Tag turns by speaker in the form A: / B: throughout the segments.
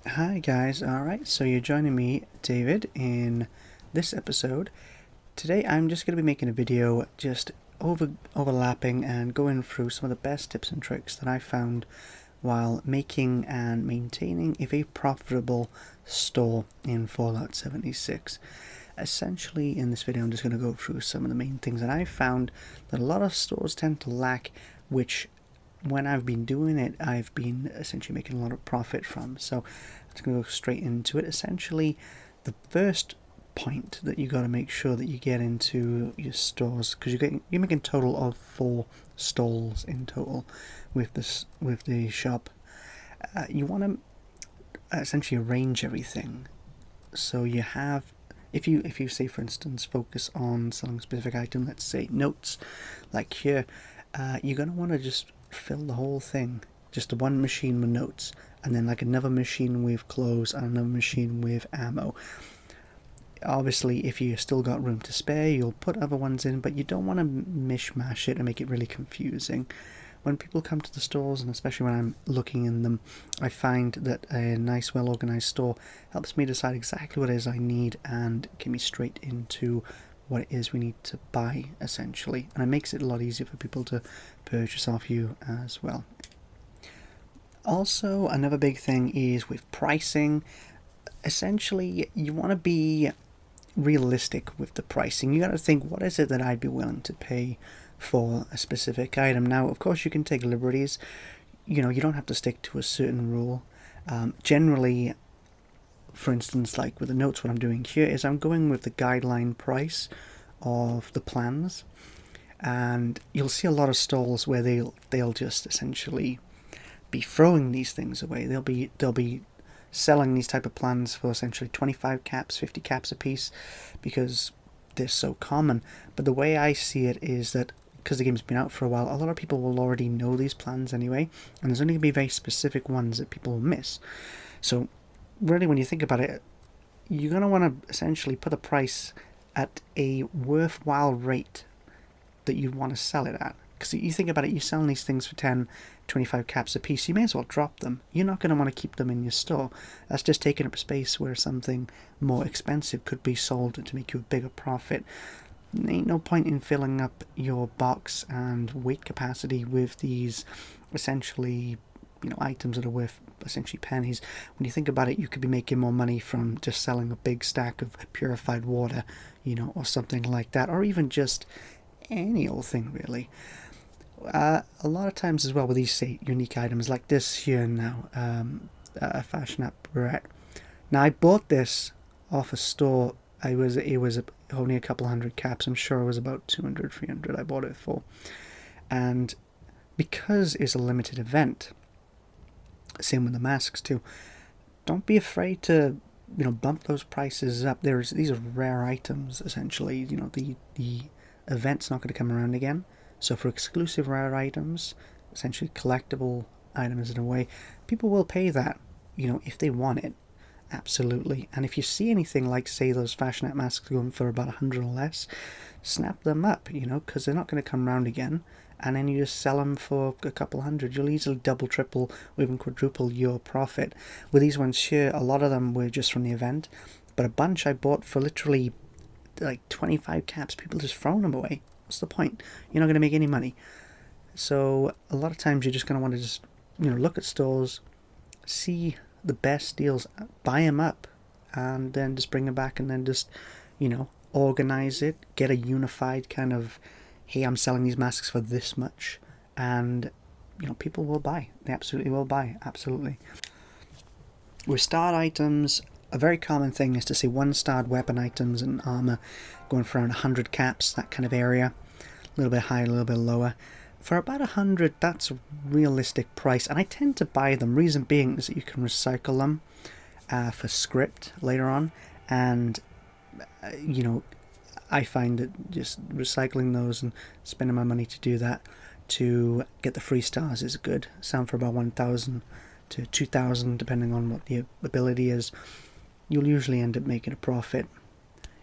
A: Hi guys, alright, so you're joining me, David, in this episode. Today I'm just going to be making a video just overlapping and going through some of the best tips and tricks that I found while making and maintaining a very profitable store in Fallout 76. Essentially, in this video I'm just going to go through some of the main things that I found that a lot of stores tend to lack, which when I've been doing it, I've been essentially making a lot of profit from. So I'm just going to go straight into it. Essentially, the first point that you got to make sure that you get into your stores, because you're making a total of 4 stalls in total with the shop. You want to essentially arrange everything so you have. If you say, for instance, focus on selling a specific item, let's say notes, like here, you're gonna want to just fill the whole thing, just one machine with notes, and then like another machine with clothes and another machine with ammo. Obviously, if you still got room to spare, you'll put other ones in, but you don't want to mishmash it and make it really confusing. When people come to the stores, and especially when I'm looking in them, I find that a nice, well organized store helps me decide exactly what it is I need and get me straight into what it is we need to buy, essentially. And it makes it a lot easier for people to purchase off you as well. Also, another big thing is with pricing. Essentially, you want to be realistic with the pricing. You got to think, what is it that I'd be willing to pay for a specific item? Now, of course, you can take liberties. You don't have to stick to a certain rule. Generally, for instance, like with the notes, what I'm doing here is I'm going with the guideline price of the plans, and you'll see a lot of stalls where they'll just essentially be throwing these things away. They'll be selling these type of plans for essentially 25 caps, 50 caps a piece, because they're so common. But the way I see it is that because the game's been out for a while, a lot of people will already know these plans anyway, and there's only going to be very specific ones that people will miss. So really, when you think about it, you're going to want to essentially put a price at a worthwhile rate that you want to sell it at. Because you think about it, you're selling these things for 10, 25 caps a piece, you may as well drop them. You're not going to want to keep them in your store. That's just taking up space where something more expensive could be sold to make you a bigger profit. There ain't no point in filling up your box and weight capacity with these essentially items that are worth essentially pennies. When you think about it, you could be making more money from just selling a big stack of purified water, or something like that, or even just any old thing really. A lot of times as well with these, say, unique items like this here now, a Fashion App Barrette. Now I bought this off a store. It was only a couple hundred caps. I'm sure it was about 200, 300 I bought it for. And because it's a limited event, same with the masks too, don't be afraid to bump those prices up. These are rare items essentially. The event's not going to come around again. So for exclusive rare items, essentially collectible items in a way, people will pay that, if they want it. Absolutely. And if you see anything like, say, those Fashion App masks going for about 100 or less, snap them up, because they're not going to come around again. And then you just sell them for a couple hundred. You'll easily double, triple, or even quadruple your profit. With these ones here, a lot of them were just from the event, but a bunch I bought for literally like 25 caps. People just throwing them away. What's the point? You're not going to make any money. So a lot of times you're just going to want to just look at stores, see the best deals, buy them up, and then just bring them back, and then just organize it, get a unified kind of, hey, I'm selling these masks for this much, and people will buy. They absolutely will buy. Absolutely. With starred items, a very common thing is to see 1-starred weapon items and armor going for around 100 caps, that kind of area. A little bit higher, a little bit lower. For about 100, that's a realistic price, and I tend to buy them. Reason being is that you can recycle them for script later on, and I find that just recycling those and spending my money to do that to get the free stars is good. Sound for about 1,000 to 2,000, depending on what the ability is. You'll usually end up making a profit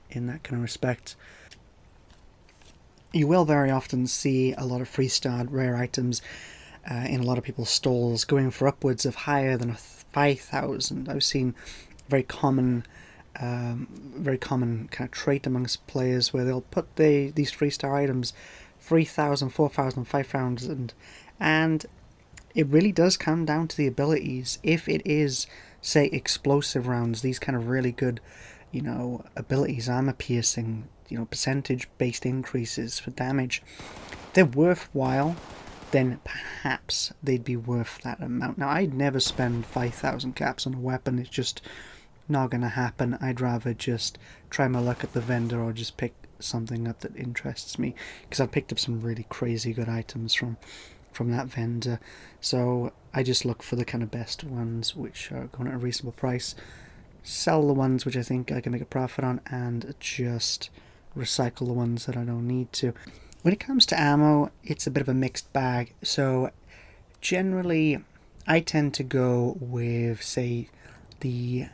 A: in that kind of respect. You will very often see a lot of free starred rare items in a lot of people's stalls going for upwards of higher than 5,000. I've seen very common kind of trait amongst players where they'll put these 3-star items 3,000, 4,000, 5,000, and it really does come down to the abilities. If it is, say, explosive rounds, these kind of really good, abilities, armor piercing, percentage based increases for damage, they're worthwhile, then perhaps they'd be worth that amount. Now, I'd never spend 5,000 caps on a weapon. It's just not going to happen. I'd rather just try my luck at the vendor or just pick something up that interests me, because I've picked up some really crazy good items from that vendor. So I just look for the kind of best ones which are going at a reasonable price, sell the ones which I think I can make a profit on, and just recycle the ones that I don't need to. When it comes to ammo, it's a bit of a mixed bag. So generally I tend to go with, say, the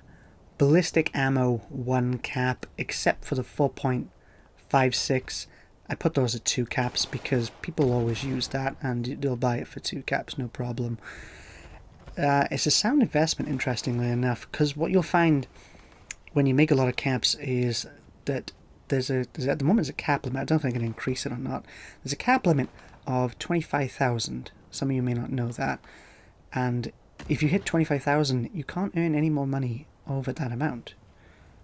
A: ballistic ammo 1 cap, except for the 4.56. I put those at 2 caps because people always use that and they'll buy it for 2 caps, no problem. It's a sound investment, interestingly enough, because what you'll find when you make a lot of caps is that there's at the moment there's a cap limit. I don't think I can increase it or not. There's a cap limit of 25,000. Some of you may not know that. And if you hit 25,000, you can't earn any more money over that amount,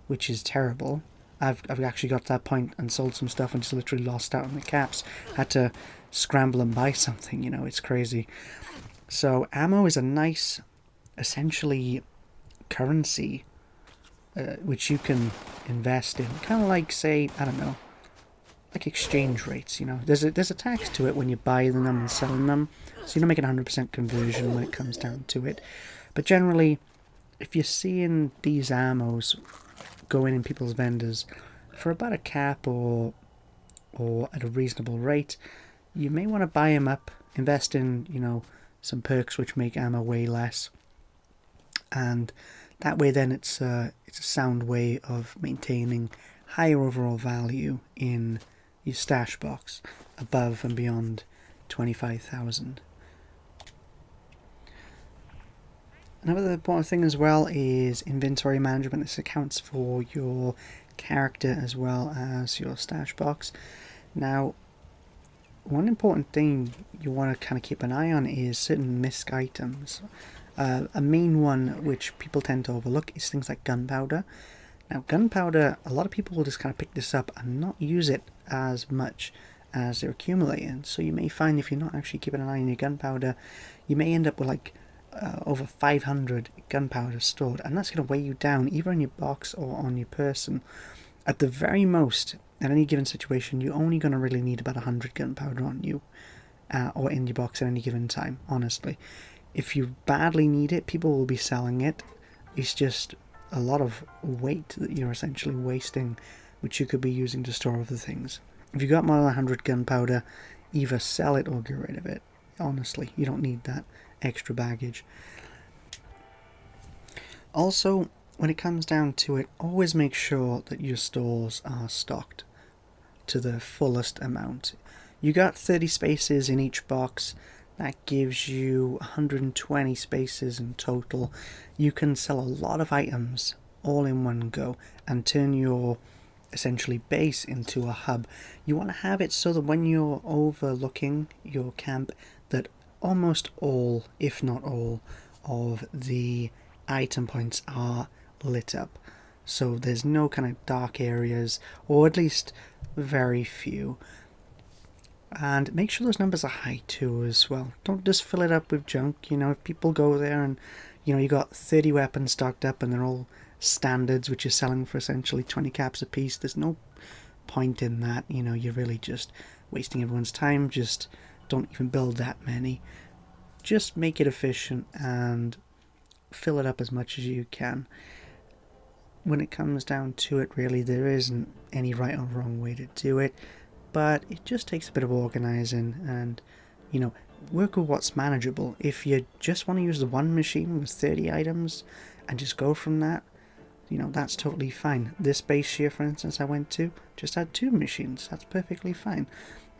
A: which is terrible. I've actually got to that point and sold some stuff and just literally lost out on the caps. Had to scramble and buy something, it's crazy. So ammo is a nice, essentially, currency which you can invest in. Kind of like, say, I don't know, like exchange rates, There's a tax to it when you buy them and selling them, so you're not making 100% conversion when it comes down to it. But generally, if you're seeing these ammos going in people's vendors for about a cap or at a reasonable rate, you may want to buy them up, invest in, some perks which make ammo way less, and that way then it's a sound way of maintaining higher overall value in your stash box above and beyond 25,000. Another important thing as well is inventory management. This accounts for your character as well as your stash box. Now, one important thing you want to kind of keep an eye on is certain misc items. A main one which people tend to overlook is things like gunpowder. Now, gunpowder, a lot of people will just kind of pick this up and not use it as much as they're accumulating. So you may find if you're not actually keeping an eye on your gunpowder, you may end up with like over 500 gunpowder stored, and that's going to weigh you down either in your box or on your person. At the very most, at any given situation, you're only going to really need about 100 gunpowder on you or in your box at any given time, honestly. If you badly need it, people will be selling it. It's just a lot of weight that you're essentially wasting, which you could be using to store other things. If you got more than 100 gunpowder, either sell it or get rid of it. Honestly, you don't need that extra baggage. Also, when it comes down to it, always make sure that your stores are stocked to the fullest amount. You got 30 spaces in each box. That gives you 120 spaces in total. You can sell a lot of items all in one go and turn your essentially base into a hub. You want to have it so that when you're overlooking your camp, that almost all, if not all, of the item points are lit up. So there's no kind of dark areas, or at least very few. And make sure those numbers are high too as well. Don't just fill it up with junk. If people go there and you got 30 weapons stocked up and they're all standards which you're selling for essentially 20 caps a piece, there's no point in that. You're really just wasting everyone's time. Just don't even build that many. Just make it efficient and fill it up as much as you can. When it comes down to it, really, there isn't any right or wrong way to do it, but it just takes a bit of organizing and, work with what's manageable. If you just want to use the one machine with 30 items and just go from that, that's totally fine. This base here, for instance, I went to, just had 2 machines. That's perfectly fine.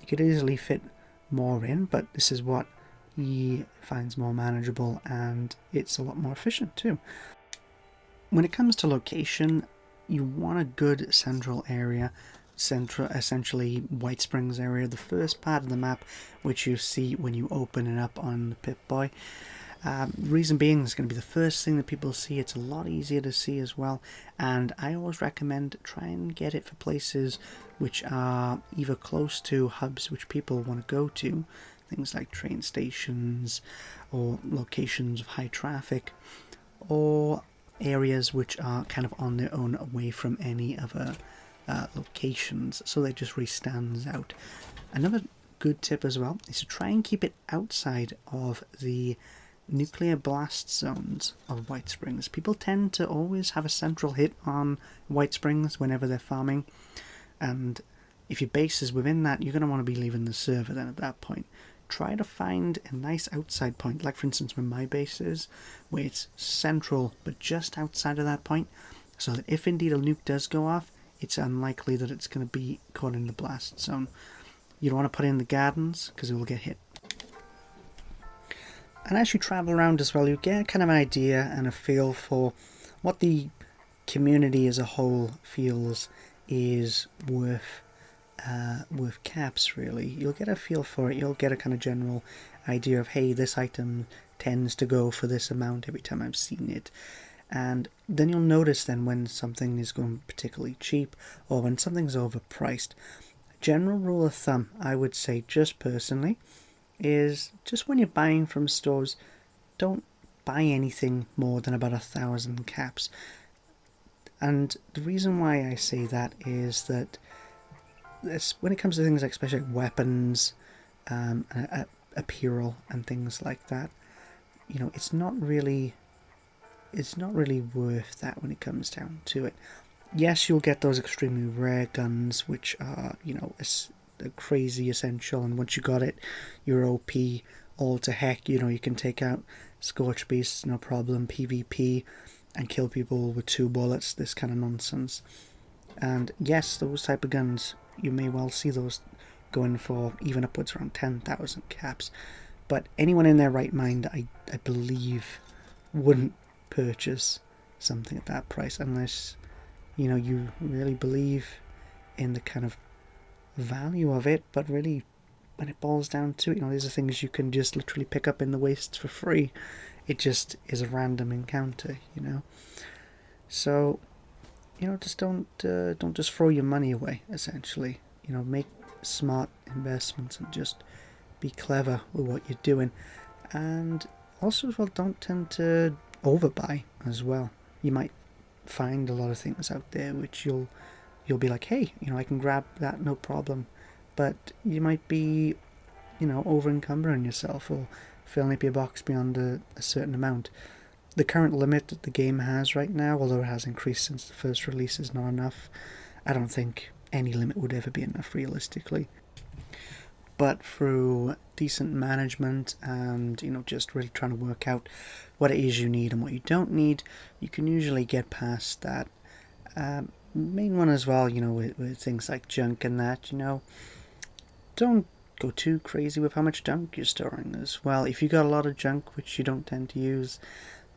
A: You could easily fit more in, but this is what, he finds more manageable, and it's a lot more efficient too. When it comes to location, you want a good central area, essentially White Springs area, the first part of the map which you see when you open it up on the Pip-Boy. Reason being, it's going to be the first thing that people see. It's a lot easier to see as well, and I always recommend try and get it for places which are either close to hubs which people want to go to, things like train stations or locations of high traffic, or areas which are kind of on their own away from any other locations, so they just really stands out. Another good tip as well is to try and keep it outside of the nuclear blast zones of White Springs. People tend to always have a central hit on White Springs whenever they're farming, and if your base is within that, you're going to want to be leaving the server then at that point. Try to find a nice outside point, like for instance where my base is, where it's central but just outside of that point, so that if indeed a nuke does go off, it's unlikely that it's going to be caught in the blast zone. You don't want to put it in the gardens because it will get hit. And as you travel around as well, you get kind of an idea and a feel for what the community as a whole feels is worth caps, really. You'll get a feel for it. You'll get a kind of general idea of, hey, this item tends to go for this amount every time I've seen it. And then you'll notice then when something is going particularly cheap or when something's overpriced. General rule of thumb, I would say, just personally, is just when you're buying from stores, don't buy anything more than about 1,000 caps. And the reason why I say that is that when it comes to things like especially weapons, apparel and things like that, it's not really worth that when it comes down to it. Yes, you'll get those extremely rare guns which are a crazy essential, and once you got it, you're OP all to heck. You can take out Scorch Beasts no problem, PvP, and kill people with 2 bullets, this kind of nonsense. And yes, those type of guns, you may well see those going for even upwards around 10,000 caps. But anyone in their right mind, I believe, wouldn't purchase something at that price unless, you really believe in the kind of value of it. But really, when it boils down to it, these are things you can just literally pick up in the wastes for free. It just is a random encounter, So, just don't just throw your money away, essentially. Make smart investments and just be clever with what you're doing. And also as well, don't tend to overbuy as well. You might find a lot of things out there which you'll be like, hey, I can grab that, no problem. But you might be, over encumbering yourself or filling up your box beyond a certain amount. The current limit that the game has right now, although it has increased since the first release, is not enough. I don't think any limit would ever be enough realistically. But through decent management and, just really trying to work out what it is you need and what you don't need, you can usually get past that. Main one as well, with things like junk and that, don't go too crazy with how much junk you're storing as well. If you got a lot of junk which you don't tend to use,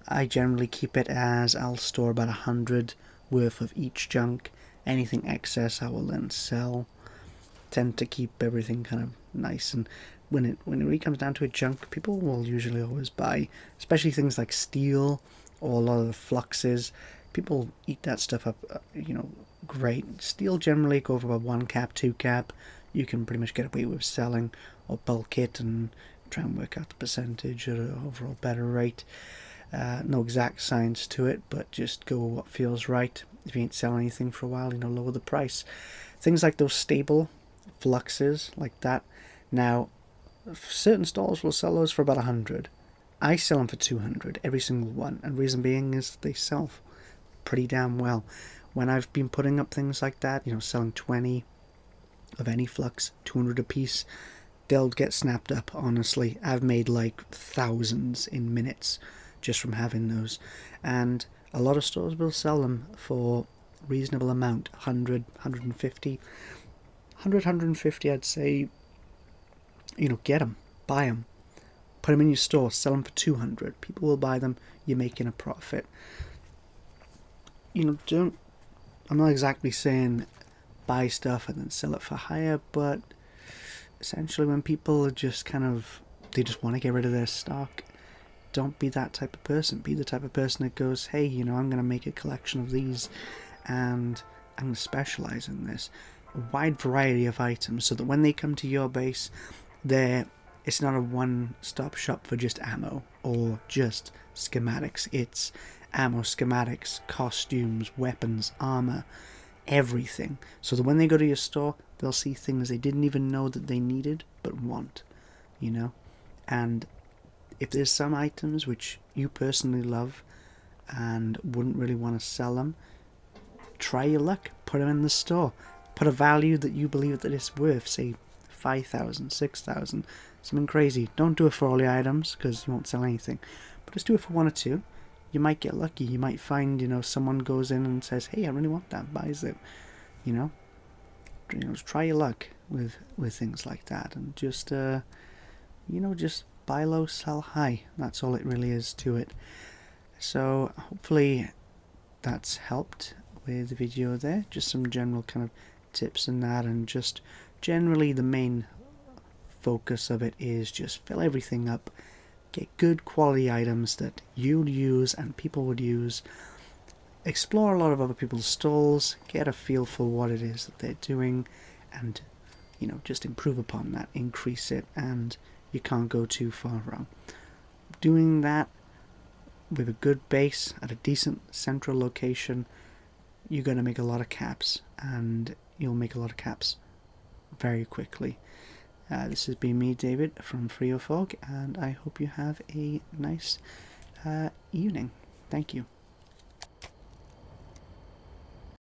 A: I generally keep it as I'll store about 100 worth of each junk. Anything excess I will then sell. Tend to keep everything kind of nice, and when it really comes down to it, junk, people will usually always buy, especially things like steel or a lot of the fluxes. People eat that stuff up, great. Steel generally go for about 1 cap, 2 cap. You can pretty much get away with selling, or bulk it and try and work out the percentage at an overall better rate. No exact science to it, but just go with what feels right. If you ain't selling anything for a while, lower the price. Things like those stable fluxes like that. Now, certain stores will sell those for about 100. I sell them for 200, every single one. And reason being is they sell pretty damn well. When I've been putting up things like that, selling 20 of any flux, 200 a piece, they'll get snapped up, honestly. I've made like thousands in minutes just from having those. And a lot of stores will sell them for reasonable amount, 100, 150. 100, 150, I'd say, get them, buy them. Put them in your store, sell them for 200. People will buy them. You're making a profit. You know, I'm not exactly saying buy stuff and then sell it for higher, but essentially when people are just they just want to get rid of their stock, don't be that type of person. Be the type of person that goes, hey, I'm going to make a collection of these and I'm going to specialize in this. A wide variety of items so that when they come to your base, it's not a one-stop shop for just ammo or just schematics. It's ammo, schematics, costumes, weapons, armor, everything. So that when they go to your store, they'll see things they didn't even know that they needed but want, And if there's some items which you personally love and wouldn't really want to sell them, try your luck. Put them in the store. Put a value that you believe that it's worth, say 5,000, 6,000, something crazy. Don't do it for all the items because you won't sell anything, but just do it for one or two. You might get lucky. You might find, someone goes in and says, hey, I really want that, buys it. Try your luck with things like that, and just just buy low, sell high. That's all it really is to it. So hopefully that's helped with the video there. Just some general kind of tips and that, and just generally the main focus of it is just fill everything up, get good quality items that you'd use and people would use, explore a lot of other people's stalls, get a feel for what it is that they're doing, and just improve upon that, increase it, and you can't go too far wrong. Doing that with a good base at a decent central location, you're going to make a lot of caps, and you'll make a lot of caps very quickly. This has been me, David, from FreeOfog, and I hope you have a nice evening. Thank you.